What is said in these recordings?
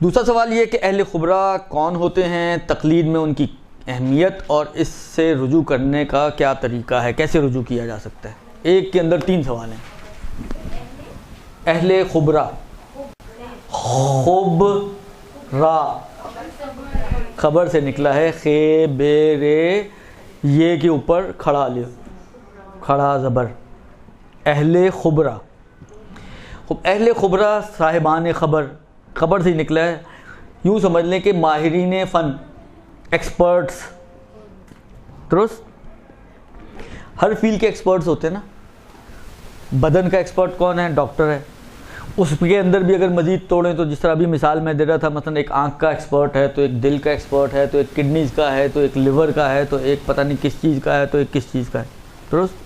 دوسرا سوال یہ کہ اہل خبرہ کون ہوتے ہیں، تقلید میں ان کی اہمیت اور اس سے رجوع کرنے کا کیا طریقہ ہے، کیسے رجوع کیا جا سکتا ہے؟ ایک کے اندر 3 سوال ہیں۔ اہل خبرہ، خبرہ خبر سے نکلا ہے، خبرے یہ کے اوپر کھڑا لے، کھڑا زبر، اہل خبرہ۔ اہل خبرہ صاحبان خبر، خبر سے نکلا ہے، یوں سمجھ لیں کہ ماہرین فن، ایکسپرٹس، درست؟ ہر فیلڈ کے ایکسپرٹس ہوتے ہیں نا۔ بدن کا ایکسپرٹ کون ہے؟ ڈاکٹر ہے۔ اس کے اندر بھی اگر مزید توڑیں تو جس طرح ابھی مثال میں دے رہا تھا، مثلا ایک آنکھ کا ایکسپرٹ ہے تو ایک دل کا ایکسپرٹ ہے تو ایک کڈنیز کا ہے تو ایک لیور کا ہے تو ایک پتہ نہیں کس چیز کا ہے تو ایک کس چیز کا ہے، درست؟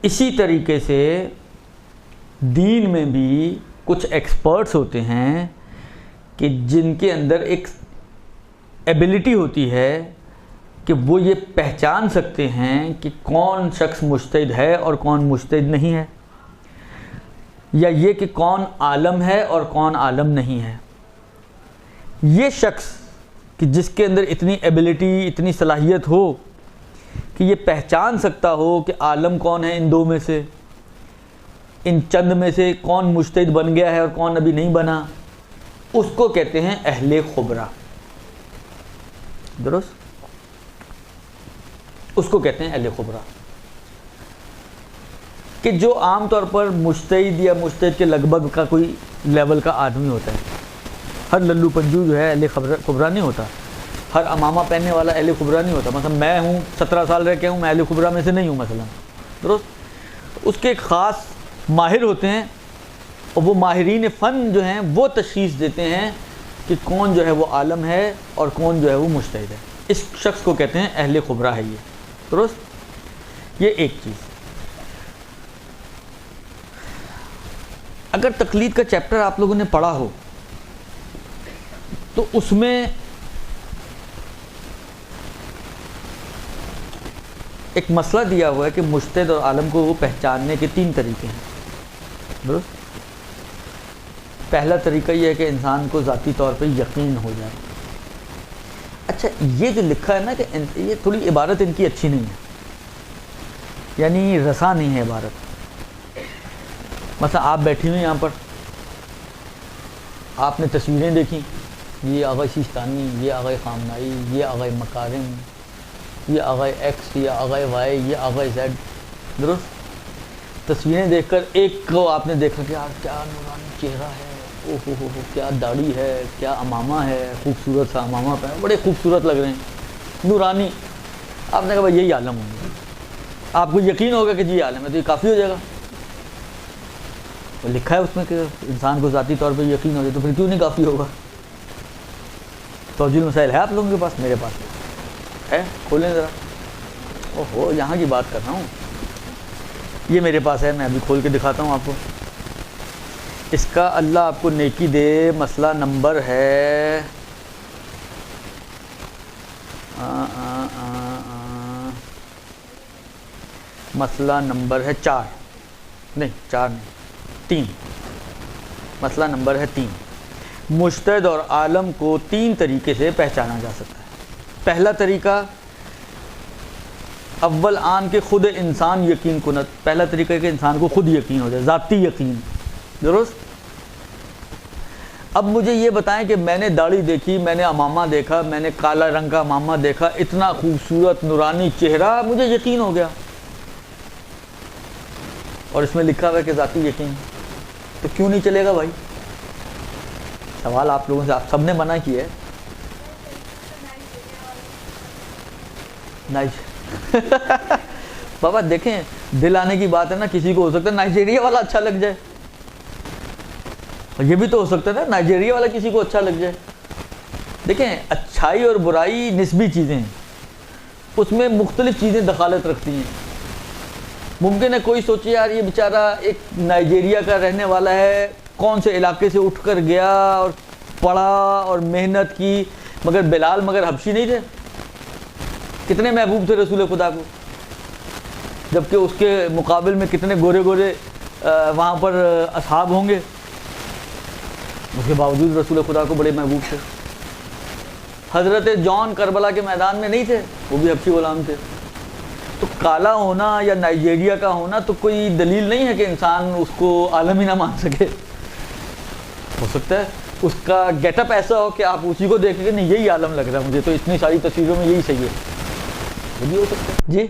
اسی طریقے سے دین میں بھی کچھ ایکسپرٹس ہوتے ہیں کہ جن کے اندر ایک ایبلٹی ہوتی ہے کہ وہ یہ پہچان سکتے ہیں کہ کون شخص مجتہد ہے اور کون مجتہد نہیں ہے، یا یہ کہ کون عالم ہے اور کون عالم نہیں ہے۔ یہ شخص کہ جس کے اندر اتنی ایبلٹی، اتنی صلاحیت ہو کہ یہ پہچان سکتا ہو کہ عالم کون ہے ان 2 میں سے، ان چند میں سے کون مجتہد بن گیا ہے اور کون ابھی نہیں بنا، اس کو کہتے ہیں اہل خبرہ، درست؟ اس کو کہتے ہیں اہل خبرہ، کہ جو عام طور پر مجتہد یا مجتہد کے لگ بھگ کا کوئی لیول کا آدمی ہوتا ہے۔ ہر للو پنجو جو ہے اہل خبرہ نہیں ہوتا، ہر امامہ پہننے والا اہل خبرہ نہیں ہوتا۔ مثلا میں ہوں 17 سال رہ کے ہوں، میں اہل خبرہ میں سے نہیں ہوں مثلا، درست؟ اس کے ایک خاص ماہر ہوتے ہیں اور وہ ماہرین فن جو ہیں وہ تشخیص دیتے ہیں کہ کون جو ہے وہ عالم ہے اور کون جو ہے وہ مجتہد ہے۔ اس شخص کو کہتے ہیں اہل خبرہ ہے، یہ درست؟ یہ ایک چیز۔ اگر تقلید کا چیپٹر آپ لوگوں نے پڑھا ہو تو اس میں ایک مسئلہ دیا ہوا ہے کہ مجتہد اور عالم کو وہ پہچاننے کے 3 طریقے ہیں، درست؟ پہلا طریقہ یہ ہے کہ انسان کو ذاتی طور پہ یقین ہو جائے۔ اچھا، یہ جو لکھا ہے نا کہ یہ تھوڑی عبارت ان کی اچھی نہیں ہے، یعنی رسا نہیں ہے عبارت۔ مثلا آپ بیٹھی ہوئی یہاں پر، آپ نے تصویریں دیکھیں، یہ آغا سیستانی، یہ آغا خامنائی، یہ آغا مکارم، یہ آغا ایکس، یہ آغا وائی، یہ آغا زیڈ، درست؟ تصویریں دیکھ کر ایک کو آپ نے دیکھا کہ یار کیا نورانی چہرہ ہے، اوہ ہو کیا داڑھی ہے، کیا امامہ ہے، خوبصورت سا امامہ پہ، بڑے خوبصورت لگ رہے ہیں، نورانی۔ آپ نے کہا بھائی یہی عالم ہوں گے، آپ کو یقین ہوگا کہ جی عالم ہے، تو یہ کافی ہو جائے گا۔ وہ لکھا ہے اس میں کہ انسان کو ذاتی طور پہ یقین ہو جائے، تو پھر کیوں نہیں کافی ہوگا؟ توجیہ المسائل ہے آپ لوگوں کے پاس؟ میرے پاس ہے، کھولیں ذرا۔ اوہو، یہاں کی بات کر رہا ہوں، یہ میرے پاس ہے، میں ابھی کھول کے دکھاتا ہوں آپ کو۔ اس کا اللہ آپ کو نیکی دے، مسئلہ نمبر ہے مسئلہ نمبر ہے 4 نہیں 4 نہیں 3، مسئلہ نمبر ہے 3۔ مجتہد اور عالم کو 3 طریقے سے پہچانا جا سکتا ہے۔ پہلا طریقہ، اول آن کے خود انسان یقین کنت، پہلا طریقہ ہے کہ انسان کو خود یقین ہو جائے، ذاتی یقین، درست؟ اب مجھے یہ بتائیں کہ میں نے داڑھی دیکھی، میں نے امامہ دیکھا، میں نے کالا رنگ کا امامہ دیکھا، اتنا خوبصورت نورانی چہرہ، مجھے یقین ہو گیا، اور اس میں لکھا ہوا ہے کہ ذاتی یقین، تو کیوں نہیں چلے گا بھائی؟ سوال آپ لوگوں سے، آپ سب نے منع کیا ہے۔ بابا دیکھیں، دل آنے کی بات ہے نا، کسی کو ہو سکتا ہے نائجیریا والا اچھا لگ جائے، اور یہ بھی تو ہو سکتا ہے نا نائجیریا والا کسی کو اچھا لگ جائے۔ دیکھیں، اچھائی اور برائی نسبی چیزیں ہیں، اس میں مختلف چیزیں دخالت رکھتی ہیں۔ ممکن ہے کوئی سوچے یار یہ بیچارہ ایک نائجیریا کا رہنے والا ہے، کون سے علاقے سے اٹھ کر گیا اور پڑھا اور محنت کی، مگر بلال مگر حبشی نہیں تھے، کتنے محبوب تھے رسول خدا کو، جبکہ اس کے مقابل میں کتنے گورے گورے وہاں پر اصحاب ہوں گے، اس کے باوجود رسول خدا کو بڑے محبوب تھے۔ حضرت جان کربلا کے میدان میں نہیں تھے، وہ بھی حبشی غلام تھے۔ تو کالا ہونا یا نائجیریا کا ہونا تو کوئی دلیل نہیں ہے کہ انسان اس کو عالم ہی نہ مان سکے۔ ہو سکتا ہے اس کا گیٹ اپ ایسا ہو کہ آپ اسی کو دیکھ کے نہیں یہی عالم لگ رہا ہے مجھے، تو اتنی ساری تصویروں میں یہی صحیح ہے، وہ بھی ہو سکتا ہے۔ جی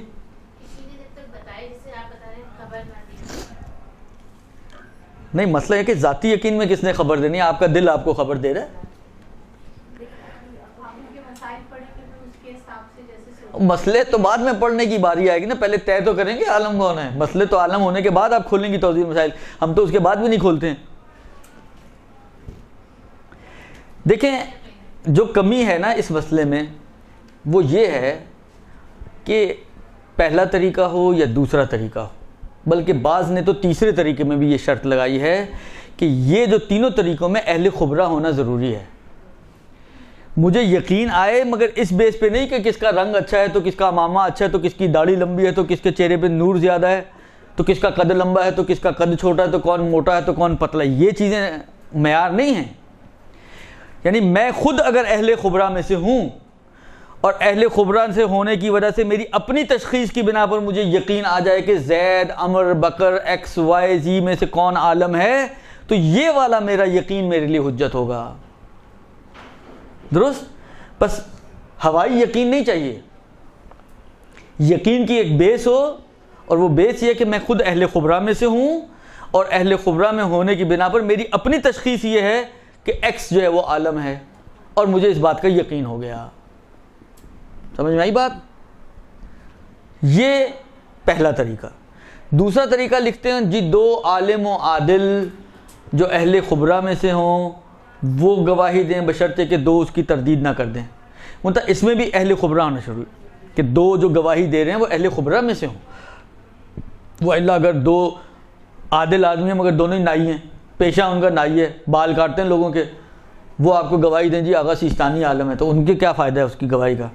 نہیں، مسئلہ ہے کہ ذاتی یقین میں کس نے خبر دینی ہے؟ آپ کا دل آپ کو خبر دے رہا ہے۔ مسئلے تو بعد میں پڑھنے کی باری آئے گی نا، پہلے طے تو کریں گے عالم کون ہے۔ مسئلے تو عالم ہونے کے بعد آپ کھولیں گی توضیح مسائل، ہم تو اس کے بعد بھی نہیں کھولتے ہیں۔ دیکھیں جو کمی ہے نا اس مسئلے میں وہ یہ ہے کہ پہلا طریقہ ہو یا دوسرا طریقہ ہو، بلکہ بعض نے تو تیسرے طریقے میں بھی یہ شرط لگائی ہے کہ یہ جو تینوں طریقوں میں اہل خبرہ ہونا ضروری ہے۔ مجھے یقین آئے مگر اس بیس پہ نہیں کہ کس کا رنگ اچھا ہے تو کس کا امامہ اچھا ہے تو کس کی داڑھی لمبی ہے تو کس کے چہرے پہ نور زیادہ ہے تو کس کا قد لمبا ہے تو کس کا قد چھوٹا ہے تو کون موٹا ہے تو کون پتلا ہے، یہ چیزیں معیار نہیں ہیں۔ یعنی میں خود اگر اہل خبرہ میں سے ہوں اور اہل خبرہ سے ہونے کی وجہ سے میری اپنی تشخیص کی بنا پر مجھے یقین آ جائے کہ زید، عمر، بکر، ایکس، وائی، زی میں سے کون عالم ہے، تو یہ والا میرا یقین میرے لیے حجت ہوگا۔ درست؟ بس ہوائی یقین نہیں چاہیے، یقین کی ایک بیس ہو، اور وہ بیس یہ کہ میں خود اہل خبرہ میں سے ہوں اور اہل خبرہ میں ہونے کی بنا پر میری اپنی تشخیص یہ ہے کہ ایکس جو ہے وہ عالم ہے، اور مجھے اس بات کا یقین ہو گیا۔ سمجھ میں آئی بات؟ یہ پہلا طریقہ۔ دوسرا طریقہ لکھتے ہیں جی دو عالم و عادل جو اہل خبرہ میں سے ہوں وہ گواہی دیں بشرطے کہ دو اس کی تردید نہ کر دیں۔ مطلب اس میں بھی اہل خبرہ ہونا شروع کہ دو جو گواہی دے رہے ہیں وہ اہل خبرہ میں سے ہوں۔ وہ اللہ اگر دو عادل آدمی ہیں مگر دونوں ہی نائی ہیں، پیشہ ان کا نائی ہے، بال کاٹتے ہیں لوگوں کے، وہ آپ کو گواہی دیں جی آغا سیستانی عالم ہے، تو ان کے کیا فائدہ ہے اس کی گواہی کا؟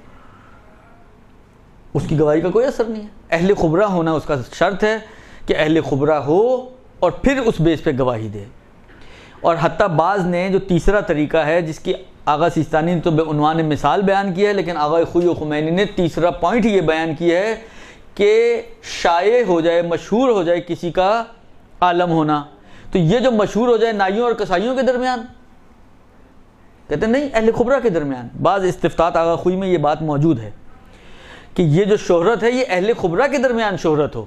اس کی گواہی کا کوئی اثر نہیں ہے۔ اہل خبرہ ہونا اس کا شرط ہے کہ اہل خبرہ ہو اور پھر اس بیس پہ گواہی دے۔ اور حتیٰ بعض نے جو تیسرا طریقہ ہے جس کی آغا سیستانی نے تو بے عنوان مثال بیان کی ہے، لیکن آغا خوئی و خمینی نے تیسرا پوائنٹ یہ بیان کیا ہے کہ شائع ہو جائے، مشہور ہو جائے کسی کا عالم ہونا، تو یہ جو مشہور ہو جائے نائیوں اور قصائیوں کے درمیان، کہتے ہیں نہیں اہل خبرہ کے درمیان۔ بعض استفتاء آغا خوئی میں یہ بات موجود ہے کہ یہ جو شہرت ہے یہ اہل خبرہ کے درمیان شہرت ہو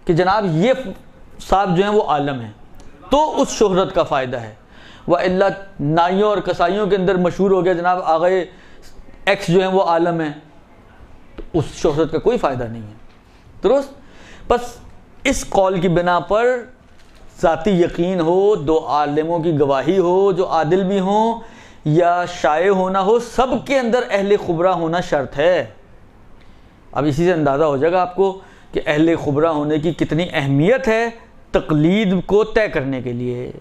کہ جناب یہ صاحب جو ہیں وہ عالم ہیں، تو اس شہرت کا فائدہ ہے۔ وَإِلَّا نائیوں اور قصائیوں کے اندر مشہور ہو گیا جناب آغا ایکس جو ہیں وہ عالم ہیں، تو اس شہرت کا کوئی فائدہ نہیں ہے۔ درست؟ بس اس قول کی بنا پر ذاتی یقین ہو، دو عالموں کی گواہی ہو جو عادل بھی ہوں یا شائع ہونا ہو، سب کے اندر اہل خبرہ ہونا شرط ہے۔ اب اسی سے اندازہ ہو جائے گا آپ کو کہ اہل خبرہ ہونے کی کتنی اہمیت ہے تقلید کو طے کرنے کے لیے،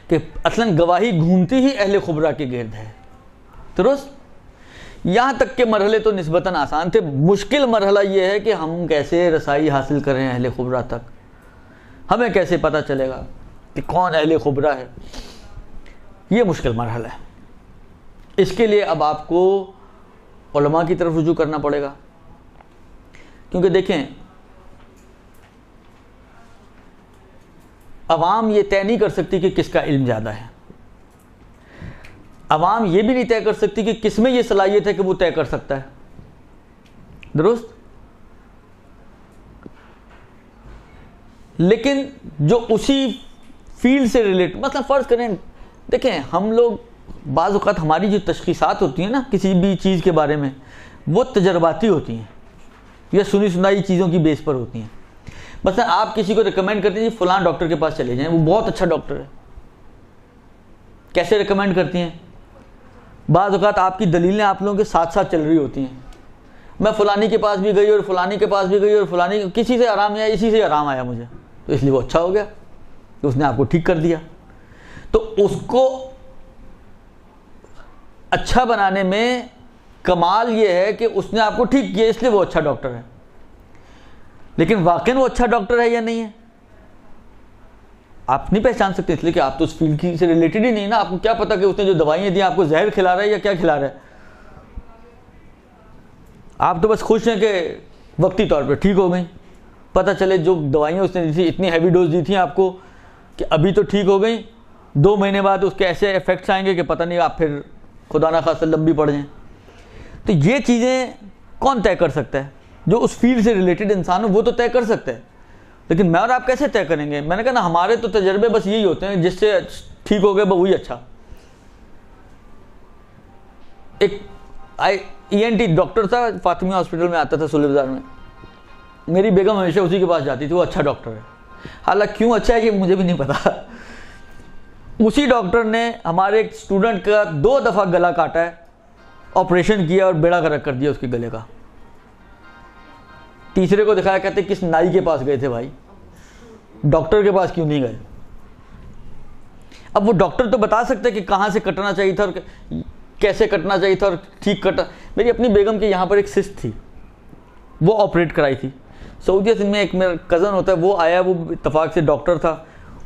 کہ اصلاً گواہی گھومتی ہی اہل خبرہ کے گرد ہے۔ درست؟ یہاں تک کہ مرحلے تو نسبتاً آسان تھے، مشکل مرحلہ یہ ہے کہ ہم کیسے رسائی حاصل کریں اہل خبرہ تک، ہمیں کیسے پتہ چلے گا کہ کون اہل خبرہ ہے، یہ مشکل مرحلہ ہے۔ اس کے لیے اب آپ کو علماء کی طرف رجوع کرنا پڑے گا، کیونکہ دیکھیں عوام یہ طے نہیں کر سکتی کہ کس کا علم زیادہ ہے، عوام یہ بھی نہیں طے کر سکتی کہ کس میں یہ صلاحیت ہے کہ وہ طے کر سکتا ہے۔ درست؟ لیکن جو اسی فیلڈ سے ریلیٹ، مثلا فرض کریں، دیکھیں ہم لوگ بعض اوقات ہماری جو تشخیصات ہوتی ہیں نا کسی بھی چیز کے بارے میں وہ تجرباتی ہوتی ہیں یا سنی سنائی چیزوں کی بیس پر ہوتی ہیں۔ مثلا آپ کسی کو ریکمینڈ کرتے ہیں جی فلاں ڈاکٹر کے پاس چلے جائیں، وہ بہت اچھا ڈاکٹر ہے، کیسے ریکمینڈ کرتی ہیں؟ بعض اوقات آپ کی دلیلیں آپ لوگوں کے ساتھ ساتھ چل رہی ہوتی ہیں، میں فلانی کے پاس بھی گئی اور فلانی کے پاس بھی گئی اور فلانی کسی سے آرام نہیں آیا، اسی سے آرام آیا مجھے، تو اس لیے وہ اچھا ہو گیا کہ اس نے آپ کو ٹھیک کر دیا۔ تو اس کو اچھا بنانے میں کمال یہ ہے کہ اس نے آپ کو ٹھیک کیا، اس لیے وہ اچھا ڈاکٹر ہے۔ لیکن واقعی وہ اچھا ڈاکٹر ہے یا نہیں ہے آپ نہیں پہچان سکتے، اس لیے کہ آپ تو اس فیلڈ کی سے ریلیٹڈ ہی نہیں نا. آپ کو کیا پتا کہ اس نے جو دوائیاں دی آپ کو زہر کھلا رہا ہے یا کیا کھلا رہا ہے. آپ تو بس خوش ہیں کہ وقتی طور پہ ٹھیک ہو گئیں. پتہ چلے جو دوائیاں اس نے دی تھی اتنی ہیوی ڈوز دی تھیں آپ کو کہ ابھی تو ٹھیک ہو گئیں، 2 مہینے بعد اس کے ایسے افیکٹس آئیں گے کہ پتہ نہیں آپ پھر خدا نہ خواستہ لمبی پڑ جائیں. تو یہ چیزیں کون طے کر سکتا ہے؟ جو اس فیلڈ سے ریلیٹڈ انسان ہو وہ تو طے کر سکتا ہے، لیکن میں اور آپ کیسے طے کریں گے؟ میں نے کہا نا ہمارے تو تجربے بس یہی ہوتے ہیں، جس سے ٹھیک ہو گئے وہی اچھا. ایک ENT ڈاکٹر تھا، فاطمیہ ہاسپٹل میں آتا تھا سولہ بازار میں. میری بیگم ہمیشہ اسی کے پاس جاتی تھی، وہ اچھا ڈاکٹر ہے. حالانکہ کیوں اچھا ہے یہ مجھے بھی نہیں پتا. اسی ڈاکٹر نے ہمارے ایک اسٹوڈنٹ کا 2 دفعہ گلا کاٹا ہے، آپریشن کیا اور بیڑا غرق کر دیا اس کے گلے کا. تیسرے کو دکھایا، کہتے کس نائی کے پاس گئے تھے بھائی، ڈاکٹر کے پاس کیوں نہیں گئے؟ اب وہ ڈاکٹر تو بتا سکتے کہ کہاں سے کٹنا چاہیے تھا اور کیسے کٹنا چاہیے تھا اور ٹھیک کٹا. میری اپنی بیگم کے یہاں پر ایک سسٹ تھی، وہ آپریٹ کرائی تھی. سعودیہ میں ایک میرا کزن ہوتا ہے، وہ آیا، وہ اتفاق سے ڈاکٹر تھا.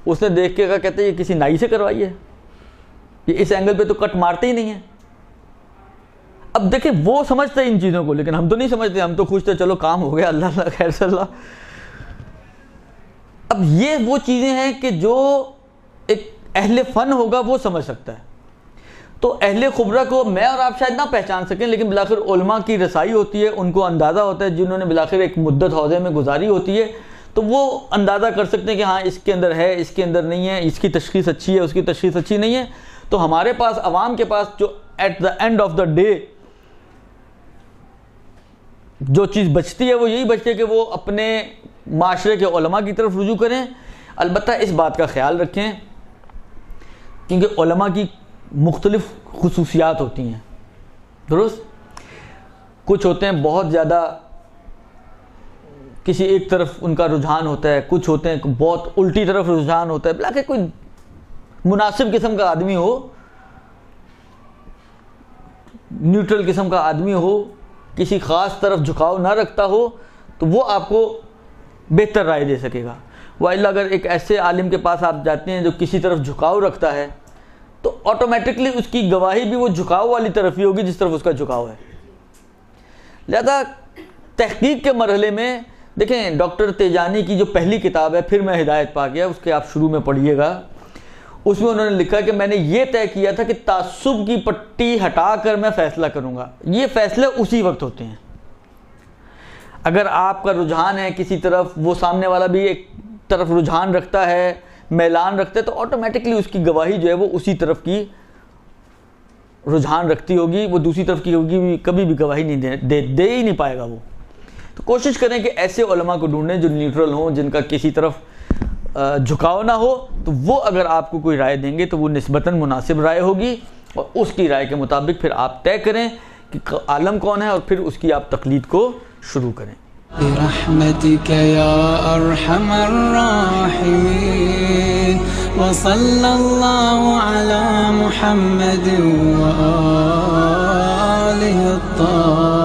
اس نے دیکھ کے کہا، کہتے یہ کسی نائی سے کروائی ہے، یہ اس اینگل پہ تو کٹ مارتے ہی نہیں ہیں. اب دیکھیں وہ سمجھتے ہیں ان چیزوں کو، لیکن ہم تو نہیں سمجھتے. ہم تو خوش تھے چلو کام ہو گیا، اللہ خیر صلی اللہ. اب یہ وہ چیزیں ہیں کہ جو ایک اہل فن ہوگا وہ سمجھ سکتا ہے. تو اہل خبرہ کو میں اور آپ شاید نہ پہچان سکیں، لیکن بلاخر علماء کی رسائی ہوتی ہے، ان کو اندازہ ہوتا ہے، جنہوں نے بلاخر ایک مدت حوضے میں گزاری ہوتی ہے، تو وہ اندازہ کر سکتے ہیں کہ ہاں اس کے اندر ہے، اس کے اندر نہیں ہے، اس کی تشخیص اچھی ہے، اس کی تشخیص اچھی نہیں ہے. تو ہمارے پاس عوام کے پاس جو at the end of the day جو چیز بچتی ہے وہ یہی بچتی ہے کہ وہ اپنے معاشرے کے علماء کی طرف رجوع کریں. البتہ اس بات کا خیال رکھیں کیونکہ علماء کی مختلف خصوصیات ہوتی ہیں، درست. کچھ ہوتے ہیں بہت زیادہ کسی ایک طرف ان کا رجحان ہوتا ہے، کچھ ہوتے ہیں بہت الٹی طرف رجحان ہوتا ہے. بلکہ کوئی مناسب قسم کا آدمی ہو، نیوٹرل قسم کا آدمی ہو، کسی خاص طرف جھکاؤ نہ رکھتا ہو، تو وہ آپ کو بہتر رائے دے سکے گا. وإلا اگر ایک ایسے عالم کے پاس آپ جاتے ہیں جو کسی طرف جھکاؤ رکھتا ہے تو آٹومیٹکلی اس کی گواہی بھی وہ جھکاؤ والی طرف ہی ہوگی جس طرف اس کا جھکاؤ ہے. لہذا تحقیق کے مرحلے میں دیکھیں ڈاکٹر تیجانی کی جو پہلی کتاب ہے پھر میں ہدایت پا گیا، اس کے آپ شروع میں پڑھیے گا. اس میں انہوں نے لکھا کہ میں نے یہ طے کیا تھا کہ تعصب کی پٹی ہٹا کر میں فیصلہ کروں گا. یہ فیصلے اسی وقت ہوتے ہیں. اگر آپ کا رجحان ہے کسی طرف، وہ سامنے والا بھی ایک طرف رجحان رکھتا ہے، میلان رکھتا ہے، تو آٹومیٹکلی اس کی گواہی جو ہے وہ اسی طرف کی رجحان رکھتی ہوگی. وہ دوسری طرف کی ہوگی کبھی بھی گواہی نہیں دے ہی نہیں پائے گا وہ. تو کوشش کریں کہ ایسے علماء کو ڈھونڈیں جو نیوٹرل ہوں، جن کا کسی طرف جھکاؤ نہ ہو. تو وہ اگر آپ کو کوئی رائے دیں گے تو وہ نسبتاً مناسب رائے ہوگی، اور اس کی رائے کے مطابق پھر آپ طے کریں کہ عالم کون ہے، اور پھر اس کی آپ تقلید کو شروع کریں. برحمتك يا أرحم الراحمين وصلى الله على محمد وآله الطاهرين.